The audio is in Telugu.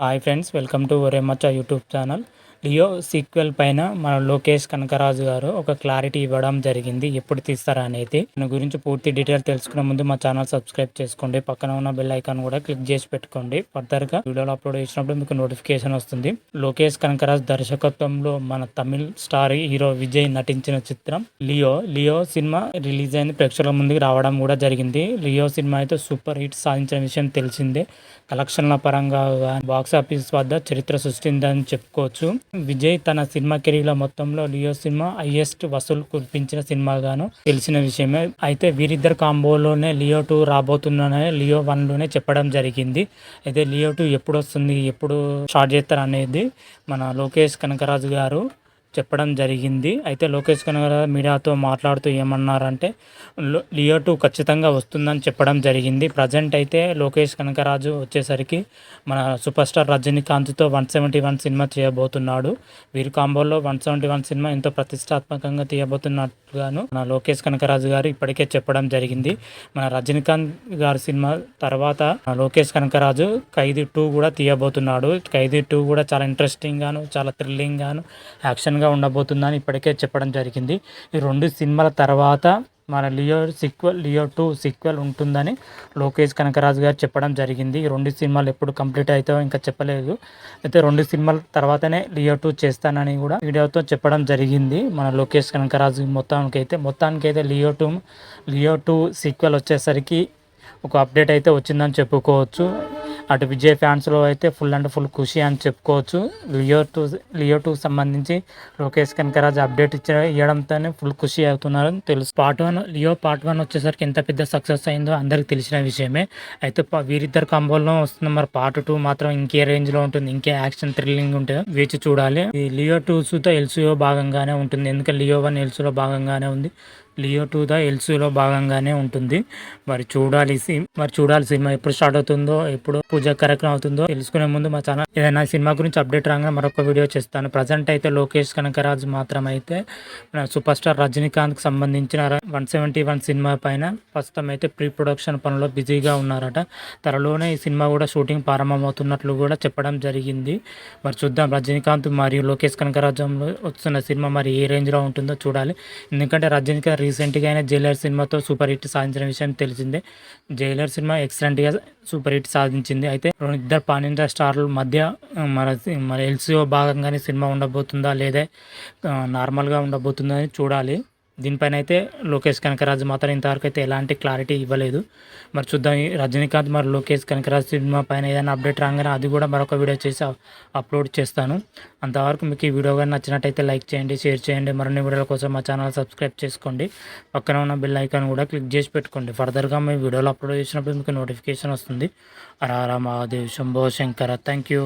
హాయ్ ఫ్రెండ్స్, వెల్కమ్ టు ఒరేమచ్చ యూట్యూబ్ ఛానల్. లియో సీక్వెల్ పైన మన లోకేష్ కనకరాజు గారు ఒక క్లారిటీ ఇవ్వడం జరిగింది. ఎప్పుడు తీస్తారా అనేది దాని గురించి పూర్తి డీటెయిల్ తెలుసుకునే ముందు మా ఛానల్ సబ్స్క్రైబ్ చేసుకోండి. పక్కన ఉన్న బెల్ ఐకాన్ కూడా క్లిక్ చేసి పెట్టుకోండి. ఫర్దర్గా వీడియోలు అప్లోడ్ చేసినప్పుడు మీకు నోటిఫికేషన్ వస్తుంది. లోకేష్ కనకరాజ్ దర్శకత్వంలో మన తమిళ్ స్టార్ హీరో విజయ్ నటించిన చిత్రం లియో సినిమా రిలీజ్ అయింది. ప్రేక్షకుల ముందుకు రావడం కూడా జరిగింది. లియో సినిమా అయితే సూపర్ హిట్ సాధించిన విషయం తెలిసిందే. కలెక్షన్ల పరంగా బాక్స్ ఆఫీస్ వద్ద చరిత్ర సృష్టిందని చెప్పుకోవచ్చు. విజయ్ తన సినిమా కెరీర్ మొత్తంలో లియో సినిమా హైయెస్ట్ వసూలు కురిపించిన సినిమాగాను తెలిసిన విషయమే. అయితే వీరిద్దరు కాంబోలోనే లియో 2 రాబోతుందనే లియో 1 లోనే చెప్పడం జరిగింది. అయితే లియో 2 ఎప్పుడు వస్తుంది, ఎప్పుడు స్టార్ట్ చేస్తారు అనేది మన లోకేష్ కనకరాజు గారు చెప్పడం జరిగింది. అయితే లోకేష్ కనకరాజు మీడియాతో మాట్లాడుతూ ఏమన్నారంటే లియో 2 ఖచ్చితంగా వస్తుందని చెప్పడం జరిగింది. ప్రజెంట్ అయితే లోకేష్ కనకరాజు వచ్చేసరికి మన సూపర్ స్టార్ రజనీకాంత్తో 171 సినిమా చేయబోతున్నాడు. వీరి కాంబోలో 171 సినిమా ఎంతో ప్రతిష్టాత్మకంగా తీయబోతున్నట్లుగాను మన లోకేష్ కనకరాజు గారు ఇప్పటికే చెప్పడం జరిగింది. మన రజనీకాంత్ గారి సినిమా తర్వాత లోకేష్ కనకరాజు ఖైదీ 2 కూడా తీయబోతున్నాడు. ఖైదీ 2 కూడా చాలా ఇంట్రెస్టింగ్ గాను, చాలా థ్రిల్లింగ్ గాను, యాక్షన్గా ఉండబోతుందని ఇప్పటికే చెప్పడం జరిగింది. ఈ 2 సినిమాల తర్వాత మన లియో 2 సీక్వెల్ ఉంటుందని లోకేష్ కనకరాజు గారు చెప్పడం జరిగింది. ఈ 2 సినిమాలు ఎప్పుడు కంప్లీట్ అవుతాయో ఇంకా చెప్పలేదు. అయితే 2 సినిమాల తర్వాతనే లియో 2 చేస్తానని కూడా వీడియోతో చెప్పడం జరిగింది మన లోకేష్ కనకరాజు. మొత్తానికైతే లియో 2 సీక్వెల్ వచ్చేసరికి ఒక అప్డేట్ అయితే వచ్చిందని చెప్పుకోవచ్చు. అటు విజయ్ ఫ్యాన్స్లో అయితే ఫుల్ అండ్ ఫుల్ ఖుషి అని చెప్పుకోవచ్చు. లియో 2 సంబంధించి లోకేష్ కనకరాజు అప్డేట్ ఇవ్వడంతోనే ఫుల్ ఖుషి అవుతున్నారని తెలుసు. లియో పార్ట్ 1 వచ్చేసరికి ఎంత పెద్ద సక్సెస్ అయిందో అందరికి తెలిసిన విషయమే. అయితే వీరిద్దరు కంబోల్లో వస్తున్న మరి పార్ట్ 2 మాత్రం ఇంకే రేంజ్లో ఉంటుంది, ఇంకే యాక్షన్ థ్రిల్లింగ్ ఉంటుందో వేచి చూడాలి. ఈ లియో 2 సుతో ఎల్సీఓ భాగంగానే ఉంటుంది. ఎందుకంటే లియో 1 ఎల్సీలో భాగంగానే ఉంది, లియో 2 ఎల్సీలో భాగంగానే ఉంటుంది. మరి చూడాలి సినిమా ఎప్పుడు స్టార్ట్ అవుతుందో, ఎప్పుడు పూజ కార్యక్రమం అవుతుందో తెలుసుకునే ముందు మా ఛానల్ ఏదైనా సినిమా గురించి అప్డేట్ రాగానే మరొక వీడియో చేస్తాను. ప్రజెంట్ అయితే లోకేష్ కనకరాజు మాత్రం అయితే సూపర్ స్టార్ రజనీకాంత్కి సంబంధించిన 171 సినిమా పైన ప్రస్తుతం అయితే ప్రీ ప్రొడక్షన్ పనుల్లో బిజీగా ఉన్నారట. త్వరలోనే ఈ సినిమా కూడా షూటింగ్ ప్రారంభమవుతున్నట్లు కూడా చెప్పడం జరిగింది. మరి చూద్దాం రజనీకాంత్ మరియు లోకేష్ కనకరాజులో వస్తున్న సినిమా మరి ఏ రేంజ్లో ఉంటుందో చూడాలి. ఎందుకంటే రజనీకాంత్ రీసెంట్గా అయినా జైలర్ సినిమాతో సూపర్ హిట్ సాధించిన విషయం తెలిసిందే. జైలర్ సినిమా ఎక్సలెంట్గా సూపర్ హిట్ సాధించింది. అయితే ఇద్దరు పాన్ ఇండియా స్టార్ల మధ్య మన ఎల్సీఓ భాగంగానే సినిమా ఉండబోతుందా లేదా నార్మల్గా ఉండబోతుందా అని చూడాలి. దీనిపైన అయితే లోకేష్ కనకరాజు మాత్రం ఇంతవరకు అయితే ఎలాంటి క్లారిటీ ఇవ్వలేదు. మరి చూద్దాం రజనీకాంత్ మరి లోకేష్ కనకరాజు సినిమా పైన ఏదైనా అప్డేట్ రాగానే అది కూడా మరొక వీడియో చేసి అప్లోడ్ చేస్తాను. అంతవరకు మీకు ఈ వీడియో కానీ నచ్చినట్టయితే లైక్ చేయండి, షేర్ చేయండి. మరిన్ని వీడియోల కోసం మా ఛానల్ సబ్స్క్రైబ్ చేసుకోండి. పక్కన ఉన్న బెల్ ఐకాన్ కూడా క్లిక్ చేసి పెట్టుకోండి. ఫర్దర్గా మీ వీడియోలు అప్లోడ్ చేసినప్పుడు మీకు నోటిఫికేషన్ వస్తుంది. హర హర మహాదేవ్, శంభో శంకర. Thank you.